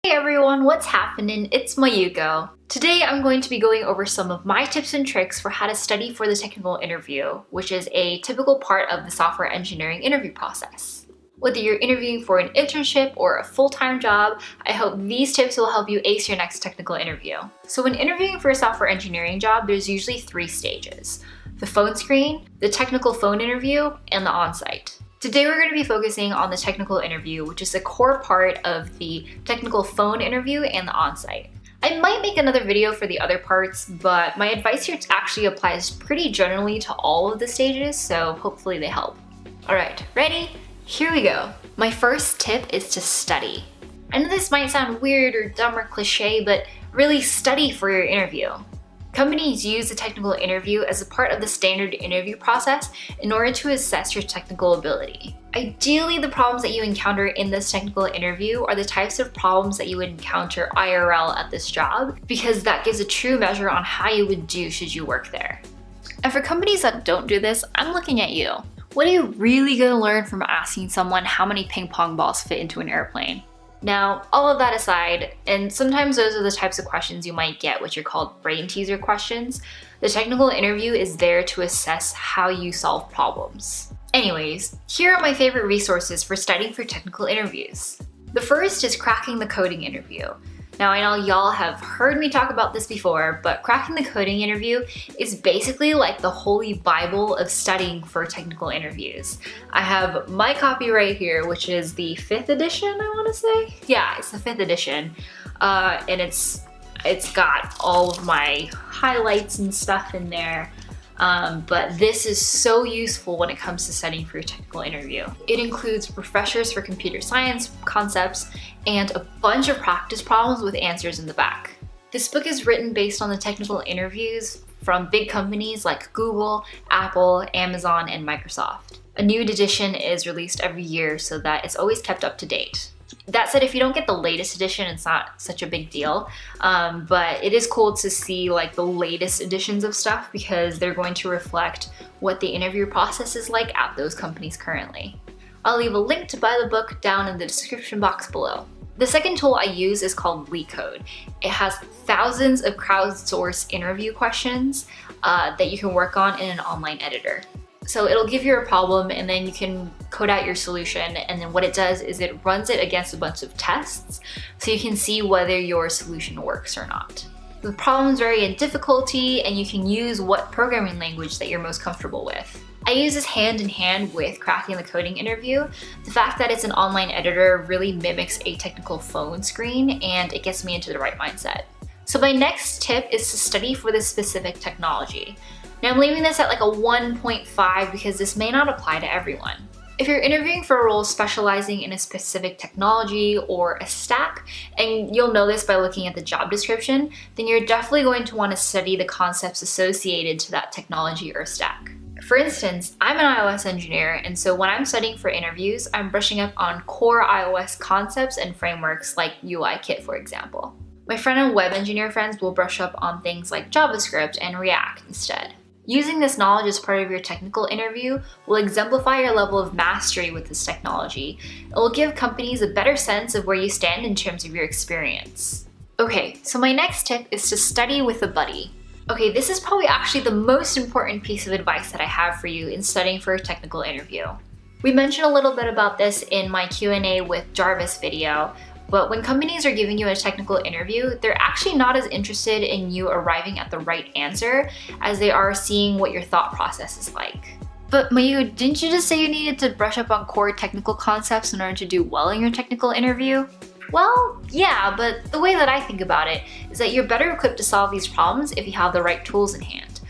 Hey everyone, what's happening? It's Mayuko. Today I'm going to be going over some of my tips and tricks for how to study for the technical interview, which is a typical part of the software engineering interview process. Whether you're interviewing for an internship or a full-time job, I hope these tips will help you ace your next technical interview. So when interviewing for a software engineering job, there's usually 3 stages: the phone screen, the technical phone interview, and the on-site. Today we're going to be focusing on the technical interview, which is a core part of the technical phone interview and the on-site. I might make another video for the other parts, but my advice here actually applies pretty generally to all of the stages, so hopefully they help. Alright, ready? Here we go. My first tip is to study. I know this might sound weird or dumb or cliche, but really study for your interview. Companies use the technical interview as a part of the standard interview process in order to assess your technical ability. Ideally, the problems that you encounter in this technical interview are the types of problems that you would encounter IRL at this job, because that gives a true measure on how you would do should you work there. And for companies that don't do this, I'm looking at you. What are you really going to learn from asking someone how many ping pong balls fit into an airplane? Now, all of that aside, and sometimes those are the types of questions you might get, which are called brain teaser questions, the technical interview is there to assess how you solve problems. Anyways, here are my favorite resources for studying for technical interviews. The first is cracking the coding interview. Now, I know y'all have heard me talk about this before, but cracking the coding interview is basically like the holy bible of studying for technical interviews. I have my copy right here, which is the 5th edition, I want to say. Yeah, it's the 5th edition, and it's got all of my highlights and stuff in there. But this is so useful when it comes to studying for your technical interview. It includes refreshers for computer science concepts and a bunch of practice problems with answers in the back. This book is written based on the technical interviews from big companies like Google, Apple, Amazon, and Microsoft. A new edition is released every year so that it's always kept up to date. That said, if you don't get the latest edition, it's not such a big deal, but it is cool to see like the latest editions of stuff because they're going to reflect what the interview process is like at those companies currently. I'll leave a link to buy the book down in the description box below. The second tool I use is called LeetCode. It has thousands of crowdsourced interview questions that you can work on in an online editor. So it'll give you a problem and then you can code out your solution, and then what it does is it runs it against a bunch of tests so you can see whether your solution works or not. The problems vary in difficulty and you can use what programming language that you're most comfortable with. I use this hand in hand with cracking the coding interview. The fact that it's an online editor really mimics a technical phone screen and it gets me into the right mindset. So my next tip is to study for this specific technology. Now I'm leaving this at like a 1.5 because this may not apply to everyone. If you're interviewing for a role specializing in a specific technology or a stack, and you'll know this by looking at the job description, then you're definitely going to want to study the concepts associated to that technology or stack. For instance, I'm an iOS engineer, and so when I'm studying for interviews, I'm brushing up on core iOS concepts and frameworks like UIKit, for example. My front-end web engineer friends will brush up on things like JavaScript and React instead. Using this knowledge as part of your technical interview will exemplify your level of mastery with this technology. It will give companies a better sense of where you stand in terms of your experience. Okay, so my next tip is to study with a buddy. Okay, this is probably actually the most important piece of advice that I have for you in studying for a technical interview. We mentioned a little bit about this in my Q&A with Jarvis video, but when companies are giving you a technical interview, they're actually not as interested in you arriving at the right answer as they are seeing what your thought process is like. But Mayu, didn't you just say you needed to brush up on core technical concepts in order to do well in your technical interview? Well, yeah, but the way that I think about it is that you're better equipped to solve these problems if you have the right tools in hand.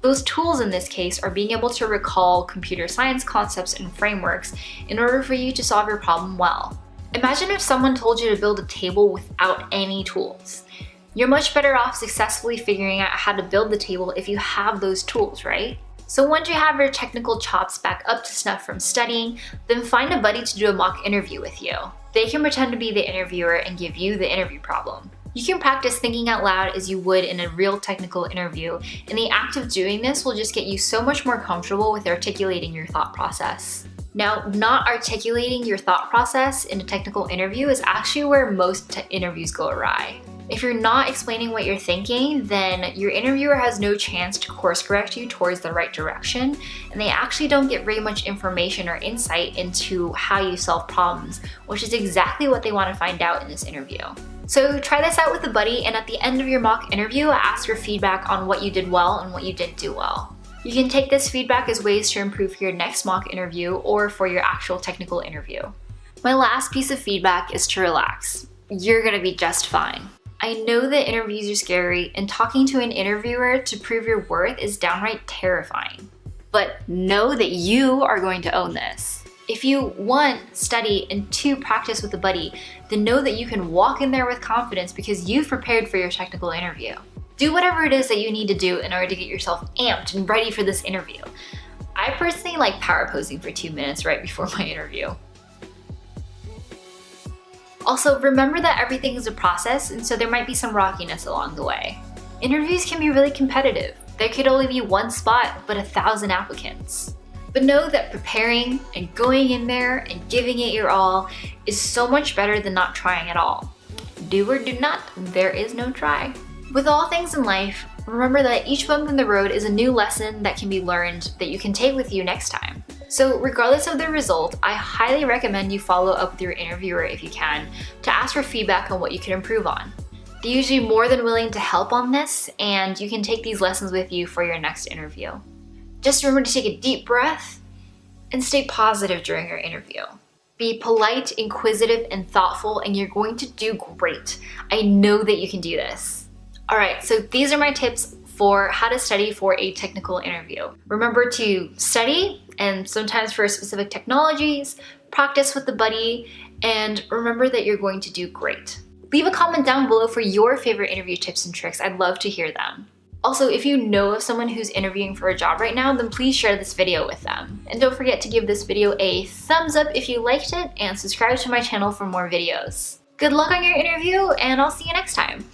Those tools in this case are being able to recall computer science concepts and frameworks in order for you to solve your problem well. Imagine if someone told you to build a table without any tools. You're much better off successfully figuring out how to build the table if you have those tools, right? So once you have your technical chops back up to snuff from studying, then find a buddy to do a mock interview with you. They can pretend to be the interviewer and give you the interview problem. You can practice thinking out loud as you would in a real technical interview, and the act of doing this will just get you so much more comfortable with articulating your thought process. Now, not articulating your thought process in a technical interview is actually where most interviews go awry. If you're not explaining what you're thinking, then your interviewer has no chance to course correct you towards the right direction, and they actually don't get very much information or insight into how you solve problems, which is exactly what they want to find out in this interview. So try this out with a buddy, and at the end of your mock interview, ask for feedback on what you did well and what you didn't do well. You can take this feedback as ways to improve your next mock interview or for your actual technical interview. My last piece of feedback is to relax. You're gonna be just fine. I know that interviews are scary, and talking to an interviewer to prove your worth is downright terrifying. But know that you are going to own this. If you 1, study, and 2, practice with a buddy, then know that you can walk in there with confidence because you've prepared for your technical interview. Do whatever it is that you need to do in order to get yourself amped and ready for this interview. I personally like power posing for 2 minutes right before my interview. Also, remember that everything is a process, and so there might be some rockiness along the way. Interviews can be really competitive. There could only be 1 spot, but 1,000 applicants. But know that preparing and going in there and giving it your all is so much better than not trying at all. Do or do not, there is no try. With all things in life, remember that each bump in the road is a new lesson that can be learned that you can take with you next time. So regardless of the result, I highly recommend you follow up with your interviewer if you can, to ask for feedback on what you can improve on. They're usually more than willing to help on this, and you can take these lessons with you for your next interview. Just remember to take a deep breath and stay positive during your interview. Be polite, inquisitive, and thoughtful, and you're going to do great. I know that you can do this. All right, so these are my tips for how to study for a technical interview. Remember to study, and sometimes for specific technologies, practice with the buddy, and remember that you're going to do great. Leave a comment down below for your favorite interview tips and tricks. I'd love to hear them. Also, if you know of someone who's interviewing for a job right now, then please share this video with them. And don't forget to give this video a thumbs up if you liked it, and subscribe to my channel for more videos. Good luck on your interview, and I'll see you next time.